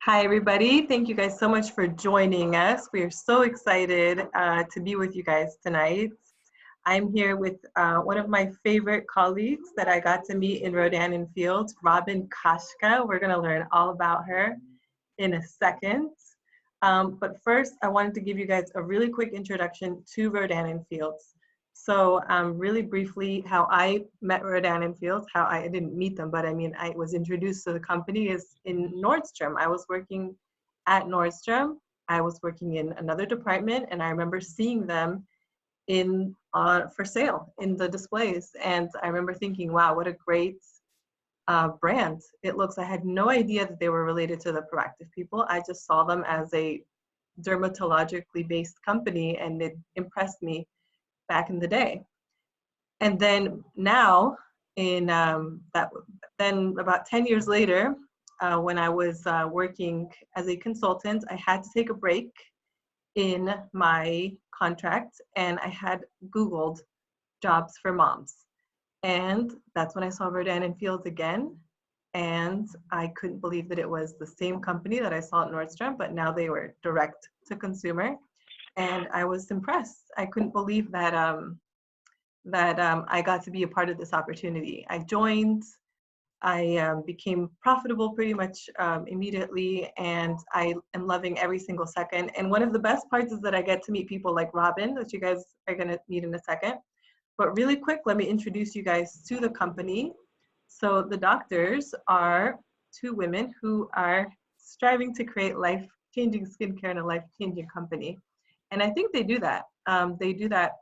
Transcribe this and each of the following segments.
Hi, everybody. Thank you guys so much for joining us. We are so excited to be with you guys tonight. I'm here with one of my favorite colleagues that I got to meet in Rodan and Fields, Robin Kashka. We're going to learn all about her in a second. But first, I wanted to give you guys a really quick introduction to Rodan and Fields. So really briefly, how I met Rodan and Fields, how I didn't meet them, but I mean, I was introduced to the company is in Nordstrom. I was working at Nordstrom. I was working in another department, and I remember seeing them in for sale in the displays. And I remember thinking, wow, what a great brand. It looks, I had no idea that they were related to the Proactive people. I just saw them as a dermatologically based company, and it impressed me back in the day. And then now, in then about 10 years later, when I was working as a consultant, I had to take a break in my contract, and I had Googled jobs for moms. And that's when I saw Rodan and Fields again. And I couldn't believe that it was the same company that I saw at Nordstrom, but now they were direct to consumer. And I was impressed. I couldn't believe that I got to be a part of this opportunity. I joined, I became profitable pretty much immediately, and I am loving every single second. And one of the best parts is that I get to meet people like Robin, that you guys are gonna meet in a second. But really quick, let me introduce you guys to the company. So the doctors are two women who are striving to create life-changing skincare in a life-changing company. And I think they do that. They do that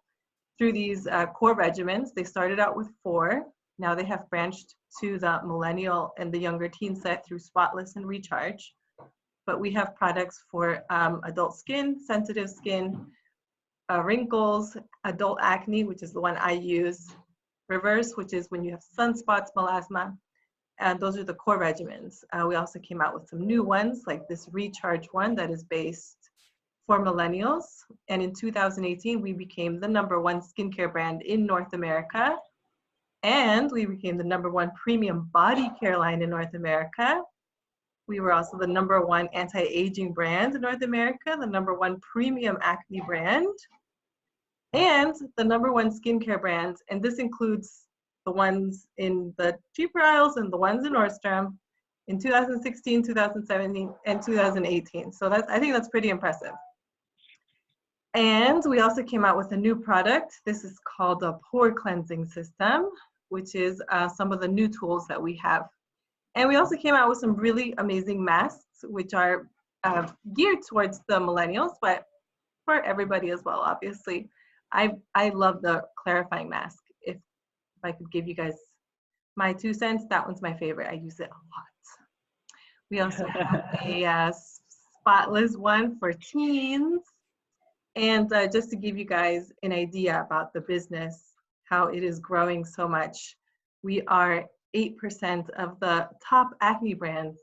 through these core regimens. They started out with 4. Now they have branched to the millennial and the younger teen set through Spotless and Recharge. But we have products for adult skin, sensitive skin, wrinkles, adult acne, which is the one I use, reverse, which is when you have sunspots, melasma. And those are the core regimens. We also came out with some new ones, like this Recharge one that is based for millennials. And in 2018, we became the #1 skincare brand in North America. And we became the #1 premium body care line in North America. We were also the #1 anti-aging brand in North America, the #1 premium acne brand, and the #1 skincare brand. And this includes the ones in the cheaper aisles and the ones in Nordstrom in 2016, 2017, and 2018. So I think that's pretty impressive. And we also came out with a new product. This is called a pore cleansing system, which is some of the new tools that we have. And we also came out with some really amazing masks, which are geared towards the millennials, but for everybody as well, obviously. I love the clarifying mask. If I could give you guys my 2 cents, that one's my favorite. I use it a lot. We also have a spotless one for teens. And just to give you guys an idea about the business, how it is growing so much, we are 8% of the top acne brands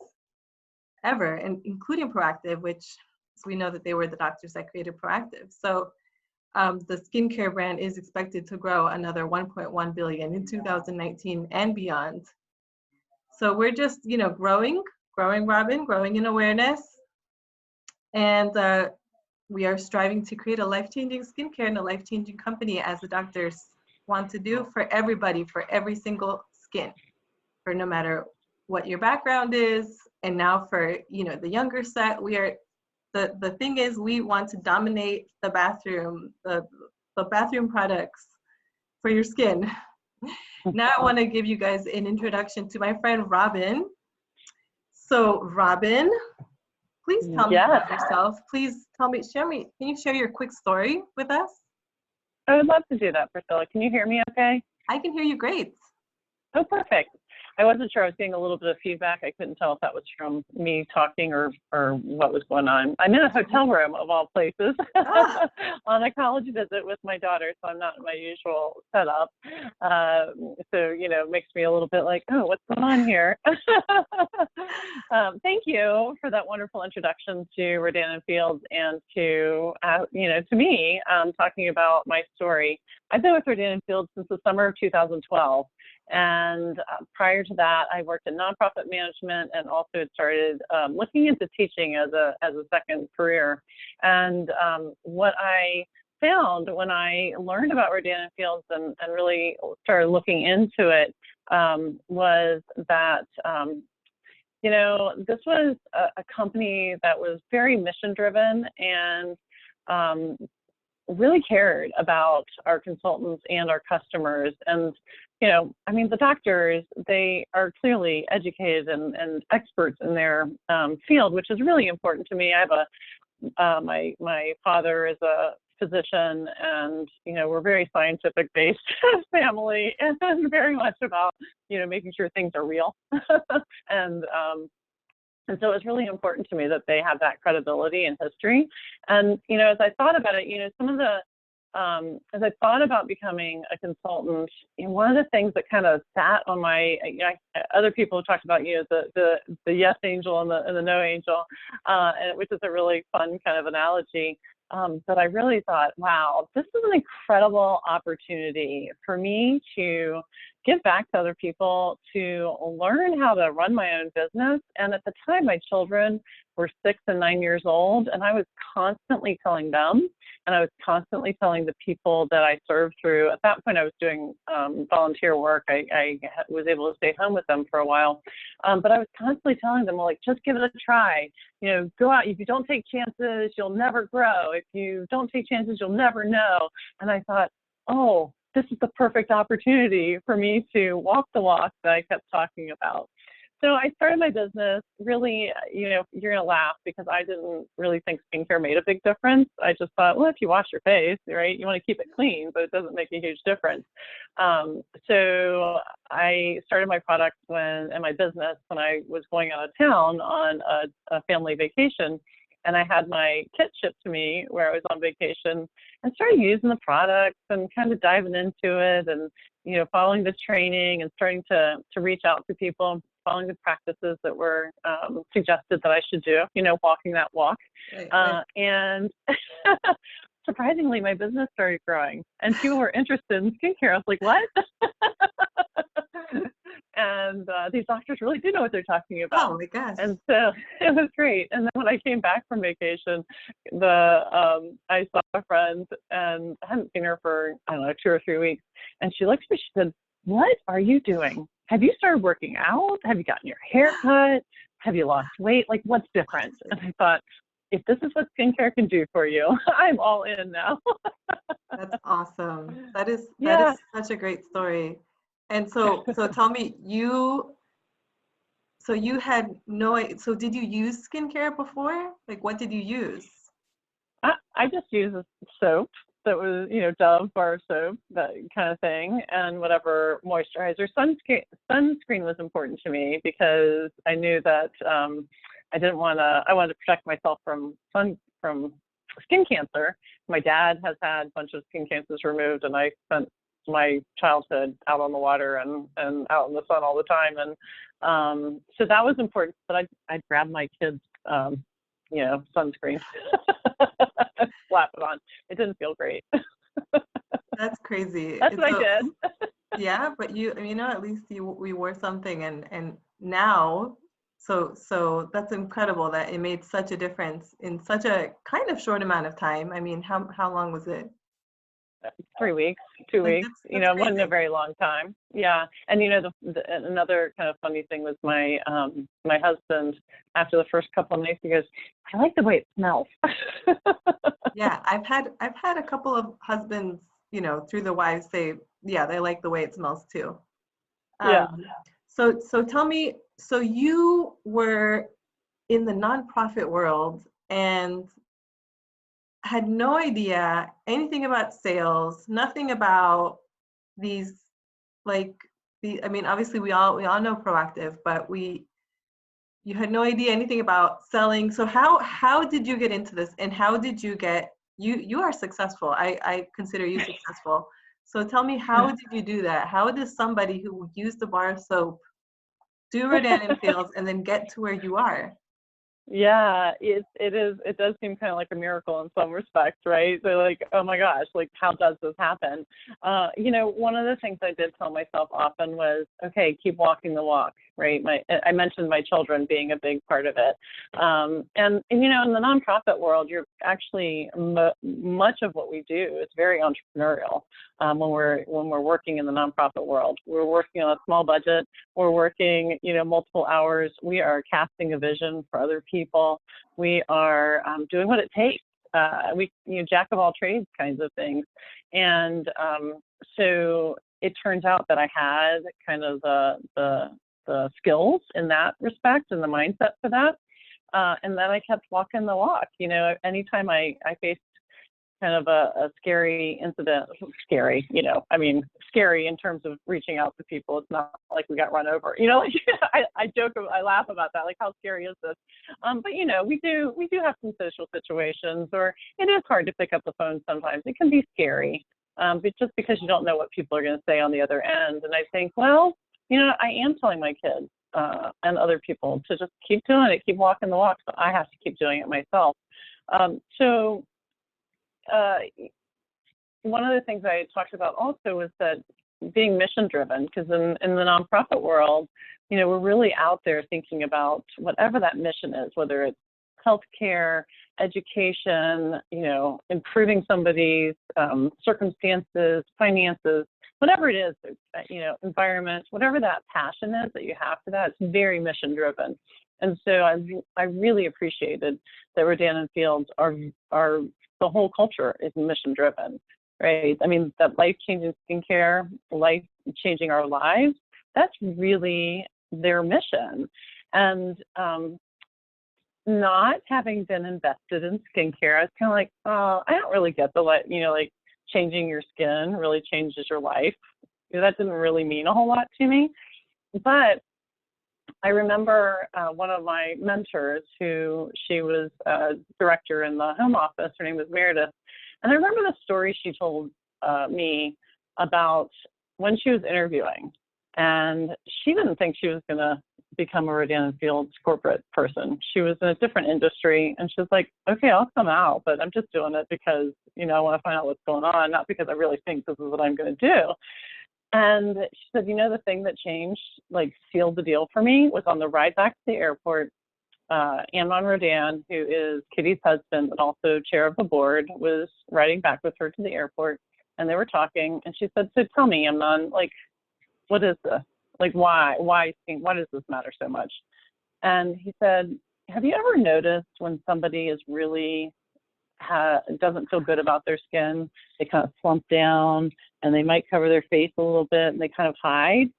ever, and including Proactive, which we know that they were the doctors that created Proactive. So the skincare brand is expected to grow another 1.1 billion in 2019 and beyond. So we're just, growing, Robin, growing in awareness. And we are striving to create a life-changing skincare and a life-changing company, as the doctors want to do, for everybody, for every single skin, for no matter what your background is. And now for the younger set, we are the thing is, we want to dominate the bathroom, the bathroom products for your skin. Now I want to give you guys an introduction to my friend Robin. So Robin, please tell me about yourself. Please can you share your quick story with us? I would love to do that, Priscilla. Can you hear me okay? I can hear you great. Oh, perfect. I wasn't sure. I was getting a little bit of feedback. I couldn't tell if that was from me talking or what was going on. I'm in a hotel room, of all places, on a college visit with my daughter, so I'm not in my usual setup. So, it makes me a little bit like, oh, what's going on here? Thank you for that wonderful introduction to Rodan and Fields, and to me, talking about my story. I've been with Rodan and Fields since the summer of 2012. And prior to that, I worked in nonprofit management and also had started looking into teaching as a second career. And what I found when I learned about Rodan and Fields and really started looking into it was that this was a company that was very mission driven and really cared about our consultants and our customers. And, the doctors, they are clearly educated and experts in their field, which is really important to me. I have my father is a physician, and, we're very scientific based family, and very much about, making sure things are real. And so it's really important to me that they have that credibility and history. And, as I thought about it, as I thought about becoming a consultant, one of the things that kind of sat on my, other people have talked about, the yes angel and the no angel, which is a really fun kind of analogy. But I really thought, wow, this is an incredible opportunity for me to give back to other people, to learn how to run my own business. And at the time, my children were 6 and 9 years old, and I was constantly telling them, and I was constantly telling the people that I served through. At that point, I was doing volunteer work. I was able to stay home with them for a while, but I was constantly telling them, like, just give it a try. Go out. If you don't take chances, you'll never grow. If you don't take chances, you'll never know. And I thought, oh, this is the perfect opportunity for me to walk the walk that I kept talking about. So I started my business. Really, you're going to laugh because I didn't really think skincare made a big difference. I just thought, well, if you wash your face, right, you want to keep it clean, but it doesn't make a huge difference. So I started my product and my business when I was going out of town on a family vacation. And I had my kit shipped to me where I was on vacation and started using the products and kind of diving into it and, following the training and starting to reach out to people, following the practices that were suggested that I should do, walking that walk. Right. And surprisingly, my business started growing and people were interested in skincare. I was like, what? And these doctors really do know what they're talking about. Oh my gosh. And so it was great. And then when I came back from vacation, I saw a friend and I hadn't seen her for, 2 or 3 weeks. And she looked at me, she said, what are you doing? Have you started working out? Have you gotten your hair cut? Have you lost weight? Like, what's different? And I thought, if this is what skincare can do for you, I'm all in now. That's awesome. That is such a great story. And so tell me, so did you use skincare before? Like, what did you use? I just used a soap that was, Dove bar soap, that kind of thing, and whatever moisturizer. Sunscreen was important to me because I knew that I wanted to protect myself from skin cancer. My dad has had a bunch of skin cancers removed, and I spent my childhood out on the water and out in the sun all the time. And so that was important, but I'd grab my kids, sunscreen, slap it on. It didn't feel great. That's crazy. That's what I did. Yeah, but at least we wore something and now, so that's incredible that it made such a difference in such a kind of short amount of time. I mean, how long was it? 3 weeks, 2 weeks, that's wasn't a very long time. Yeah. And, another kind of funny thing was my husband, after the first couple of nights, he goes, I like the way it smells. Yeah. I've had a couple of husbands, through the wives say, yeah, they like the way it smells too. Yeah. So tell me, so you were in the nonprofit world and had no idea anything about sales, nothing about these, obviously we all know Proactive, but you had no idea anything about selling. So how did you get into this, and how did you get, you are successful. I consider you successful. So tell me, how did you do that? How does somebody who used the bar of soap do Rodan and Fields and then get to where you are? Yeah, it does seem kind of like a miracle in some respects, right? So like, oh my gosh, like how does this happen? One of the things I did tell myself often was, okay, keep walking the walk, right? I mentioned my children being a big part of it. And in the nonprofit world, you're actually much of what we do is very entrepreneurial. When we're working in the nonprofit world, we're working on a small budget. We're working, multiple hours. We are casting a vision for other people. We are doing what it takes. Jack of all trades kinds of things. And so it turns out that I had kind of the skills in that respect and the mindset for that. And then I kept walking the walk. Anytime I faced kind of a scary incident, scary in terms of reaching out to people. It's not like we got run over, I joke, I laugh about that, like how scary is this? But we do have some social situations, or it is hard to pick up the phone sometimes. It can be scary, but just because you don't know what people are going to say on the other end. And I think, well, I am telling my kids and other people to just keep doing it, keep walking the walk. So I have to keep doing it myself. One of the things I talked about also was that being mission driven, because in the nonprofit world, we're really out there thinking about whatever that mission is, whether it's healthcare, education, improving somebody's circumstances, finances, whatever it is, environment, whatever that passion is that you have for that, it's very mission driven. And so I really appreciated that Rodan and Fields are the whole culture is mission driven, right? I mean, that life-changing skincare, life-changing our lives, that's really their mission. And not having been invested in skincare, I was kind of like, oh, I don't really get like changing your skin really changes your life. That didn't really mean a whole lot to me. But I remember one of my mentors she was a director in the home office. Her name was Meredith. And I remember the story she told me about when she was interviewing. And she didn't think she was going to become a Rodan & Fields corporate person. She was in a different industry. And she was like, okay, I'll come out, but I'm just doing it because, I want to find out what's going on, not because I really think this is what I'm going to do. And she said, the thing that changed, like sealed the deal for me, was on the ride back to the airport. Amnon Rodan, who is Kitty's husband and also chair of the board, was riding back with her to the airport, and they were talking. And she said, so tell me, Amnon, like, what is this? Like, why does this matter so much? And he said, have you ever noticed when somebody is really doesn't feel good about their skin, they kind of slump down and they might cover their face a little bit and they kind of hide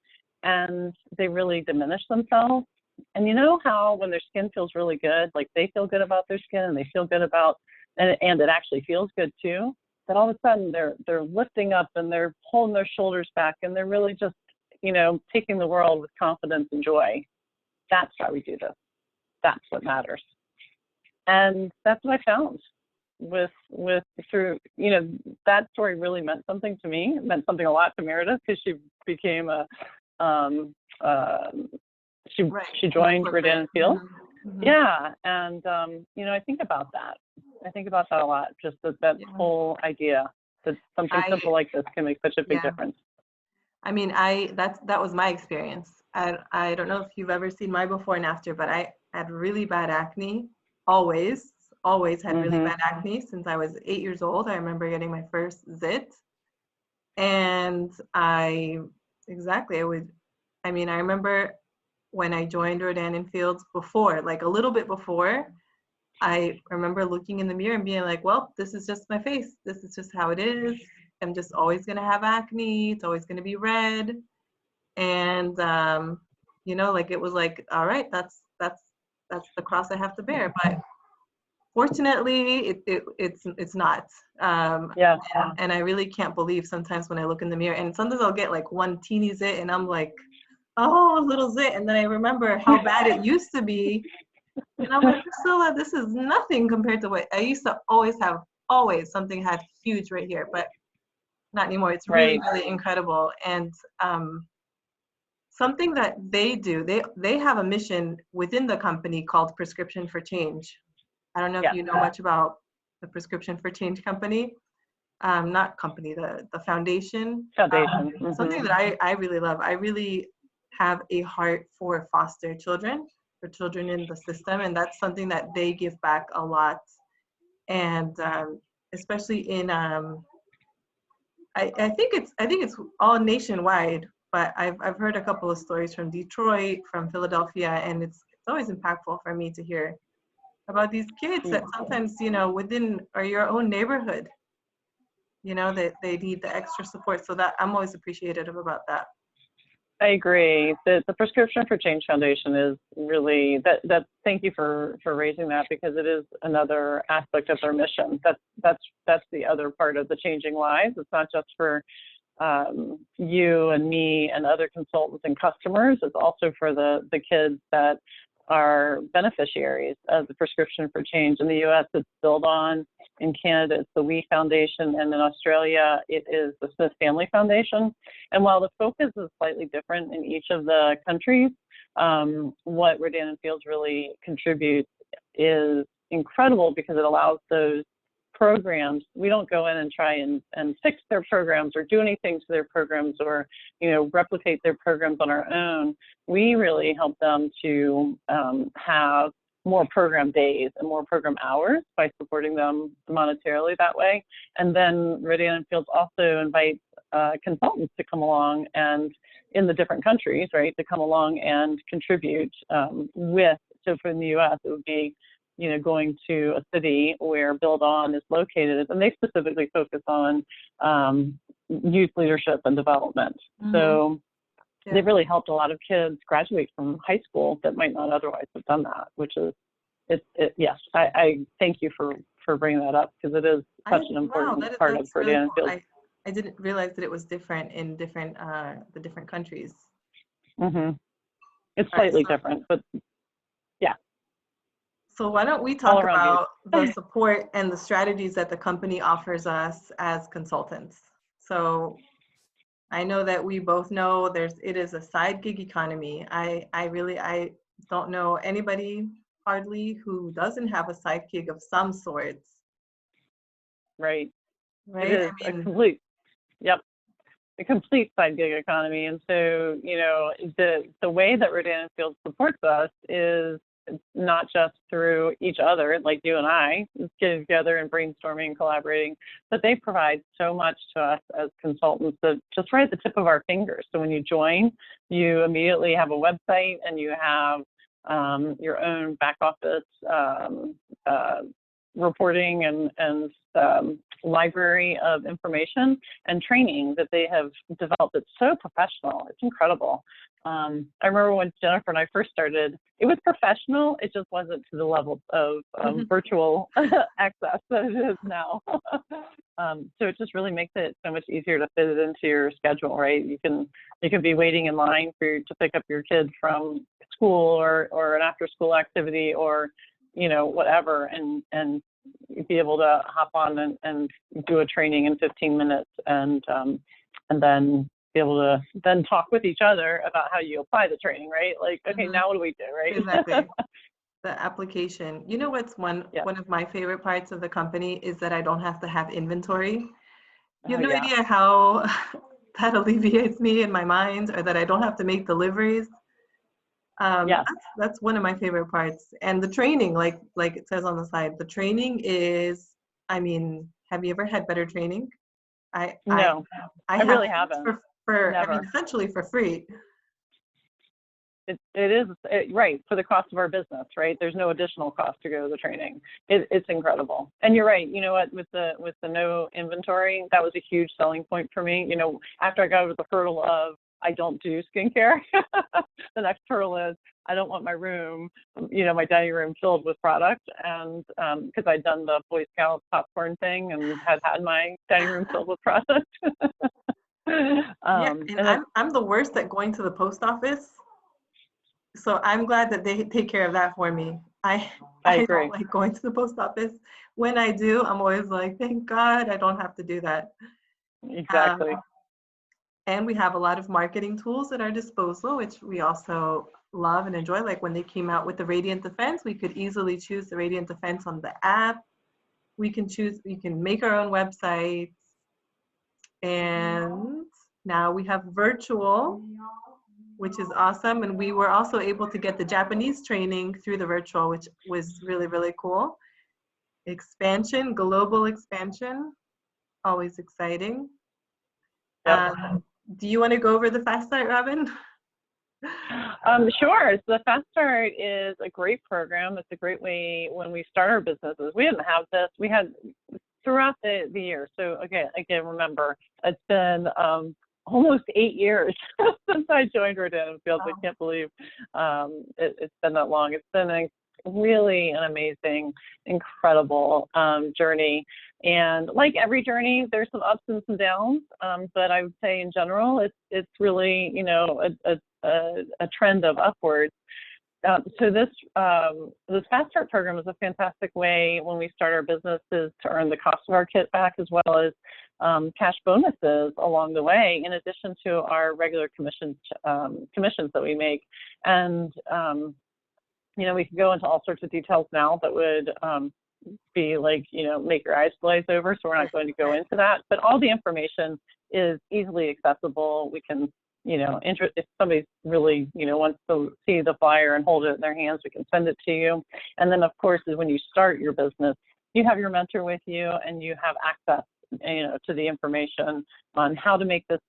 and they really diminish themselves. And you know how when their skin feels really good, like they feel good about their skin and they feel good about, and it actually feels good too, that all of a sudden they're lifting up and they're pulling their shoulders back and they're really just, taking the world with confidence and joy. That's why we do this. That's what matters. And that's what I found. Through that story really meant something to me. It meant something a lot to Meredith because she became she joined Rodan & Fields. Mm-hmm. Yeah, and I think about that. I think about that a lot. Just that whole idea that something simple like this can make such a big difference. I mean, that was my experience. I don't know if you've ever seen my before and after, but I had really bad acne. Always had really bad acne since I was 8 years old. I remember getting my first zit. And I remember when I joined Rodan & Fields before, like a little bit before, I remember looking in the mirror and being like, well, this is just my face. This is just how it is. I'm just always going to have acne. It's always going to be red. And, it was like, all right, that's the cross I have to bear. But fortunately, it's not. And I really can't believe sometimes when I look in the mirror, and sometimes I'll get like one teeny zit and I'm like, oh, a little zit. And then I remember how bad it used to be. And I'm like, Priscilla, this is nothing compared to what I used to always have. Always something had huge right here, but not anymore. It's really, really incredible. And something that they do, they have a mission within the company called Prescription for Change. I don't know if you know much about the Prescription for Change company. Not company, the foundation. Something that I really love. I really have a heart for foster children, for children in the system, and that's something that they give back a lot. And especially in, I think it's all nationwide, but I've heard a couple of stories from Detroit, from Philadelphia, and it's always impactful for me to hear about these kids that sometimes, within or your own neighborhood, that they need the extra support. So that I'm always appreciative about that. I agree. The Prescription for Change Foundation is really that. Thank you for raising that, because it is another aspect of their mission. That's the other part of the changing lives. It's not just for you and me and other consultants and customers. It's also for the kids that are beneficiaries of the Prescription for Change. In the U.S., it's Build On. In Canada, it's the We Foundation. And in Australia, it is the Smith Family Foundation. And while the focus is slightly different in each of the countries, what Rodan and Fields really contributes is incredible, because it allows those programs. We don't go in and try and fix their programs or do anything to their programs, or replicate their programs on our own. We really help them to have more program days and more program hours by supporting them monetarily that way. And then Rodan and Fields also invites consultants to come along, and in the different countries, right, to come along and contribute with. So for the U.S., it would be going to a city where Build On is located, and they specifically focus on youth leadership and development. So they've really helped a lot of kids graduate from high school that might not otherwise have done that, which is, yes, I thank you for bringing that up, because it is such an important part of Rodan and Fields. I didn't realize that it was different in the different countries. It's slightly different, but yeah. So why don't we talk about the support and the strategies that the company offers us as consultants? So I know that we both know it is a side gig economy. I don't know anybody hardly who doesn't have a side gig of some sorts. Right. It is a complete side gig economy. And so, the way that Rodan and Fields supports us is not just through each other, like you and I getting together and brainstorming and collaborating, but they provide so much to us as consultants that just right at the tip of our fingers. So when you join, you immediately have a website, and you have your own back office reporting and library of information and training that they have developed. It's so professional. It's incredible. I remember when Jennifer and I first started, it was professional. It just wasn't to the level of virtual access that it is now. So it just really makes it so much easier to fit it into your schedule, right? You can be waiting in line to pick up your kid from school or an after school activity or whatever, and be able to hop on and do a training in 15 minutes and then be able to then talk with each other about how you apply the training, right? Like, okay, now what do we do, right? Exactly. The application. You know what's one of my favorite parts of the company is that I don't have to have inventory. You have no idea how that alleviates me in my mind, or that I don't have to make deliveries. That's one of my favorite parts. And the training, like it says on the side, the training is, have you ever had better training? No, I really haven't. Essentially for free. It is right, for the cost of our business, right? There's no additional cost to go to the training. It's incredible. And you're right. You know what? With the no inventory, that was a huge selling point for me. After I got over the hurdle of I don't do skincare, the next hurdle is I don't want my room, my dining room filled with product. And because I'd done the Boy Scout popcorn thing and had my dining room filled with product. I'm the worst at going to the post office. So I'm glad that they take care of that for me. I agree. Don't like going to the post office. When I do, I'm always like, thank God I don't have to do that. Exactly. And we have a lot of marketing tools at our disposal, which we also love and enjoy. Like when they came out with the Radiant Defense, we could easily choose the Radiant Defense on the app. We can make our own websites. And now we have virtual, which is awesome. And we were also able to get the Japanese training through the virtual, which was really, really cool. Expansion, global expansion, always exciting. Yep. Do you want to go over the Fast Start, Robin? Sure. So the Fast Start is a great program. It's a great way when we start our businesses. We didn't have this. We had throughout the year. So again, remember, it's been almost 8 years since I joined Rodan Fields. I can't believe it's been that long. It's been really an amazing, incredible journey. And like every journey, there's some ups and some downs. But I would say in general, it's really, you know, a trend of upwards. So this Fast Start program is a fantastic way when we start our businesses to earn the cost of our kit back, as well as cash bonuses along the way, in addition to our regular commissions that we make. And you know, we could go into all sorts of details now that would be like, you know, make your eyes glaze over. So we're not going to go into that. But all the information is easily accessible. We can, you know, if somebody really, you know, wants to see the flyer and hold it in their hands, we can send it to you. And then, of course, is when you start your business, you have your mentor with you and you have access, you know, to the information on how to make this,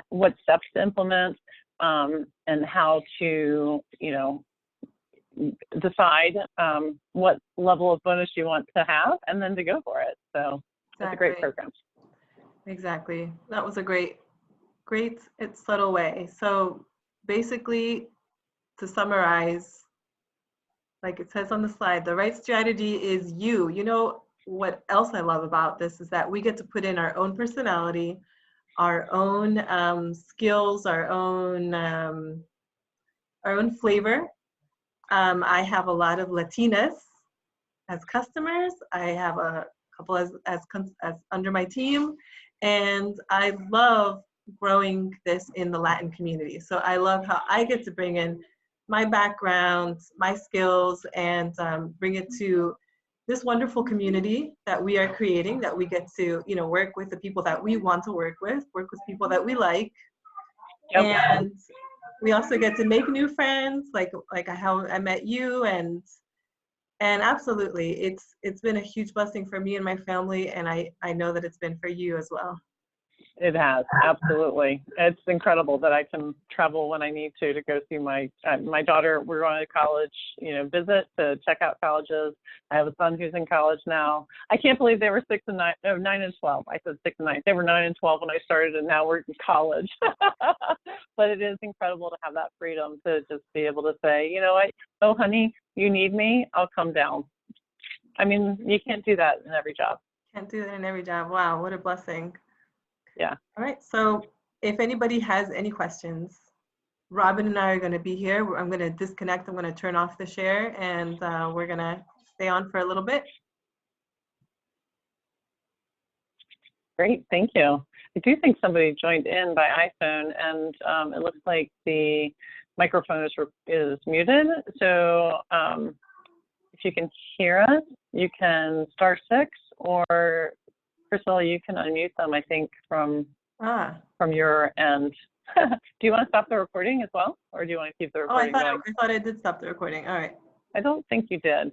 what steps to implement, and how to, you know, decide what level of bonus you want to have and then to go for it. So It's a great program. Exactly. That was a great, subtle way. So basically, to summarize, like it says on the slide, the right strategy is you. You know what else I love about this is that we get to put in our own personality, our own skills, our own flavor. I have a lot of Latinas as customers. I have a couple as under my team, and I love growing this in the Latin community. So I love how I get to bring in my background, my skills, and bring it to this wonderful community that we are creating, that we get to, you know, work with the people that we want to work with people that we like. Yep. And we also get to make new friends, like how I met you, and absolutely, it's been a huge blessing for me and my family, and I know that it's been for you as well. It has, absolutely. It's incredible that I can travel when I need to go see my daughter. We're on a college, you know, visit to check out colleges. I have a son who's in college now. I can't believe they were 9 and 12. I said 6 and 9. They were 9 and 12 when I started, and now we're in college. But it is incredible to have that freedom to just be able to say, you know what, oh, honey, you need me, I'll come down. I mean, you can't do that in every job. Can't do that in every job. Wow, what a blessing. Yeah. All right. So if anybody has any questions, Robin and I are going to be here. I'm going to disconnect. I'm going to turn off the share, and we're going to stay on for a little bit. Great. Thank you. I do think somebody joined in by iPhone, and it looks like the microphone is muted. So if you can hear us, you can *6, or Priscilla, you can unmute them, I think, from your end. Do you want to stop the recording as well, or do you want to keep the recording going? I thought I did stop the recording. All right. I don't think you did.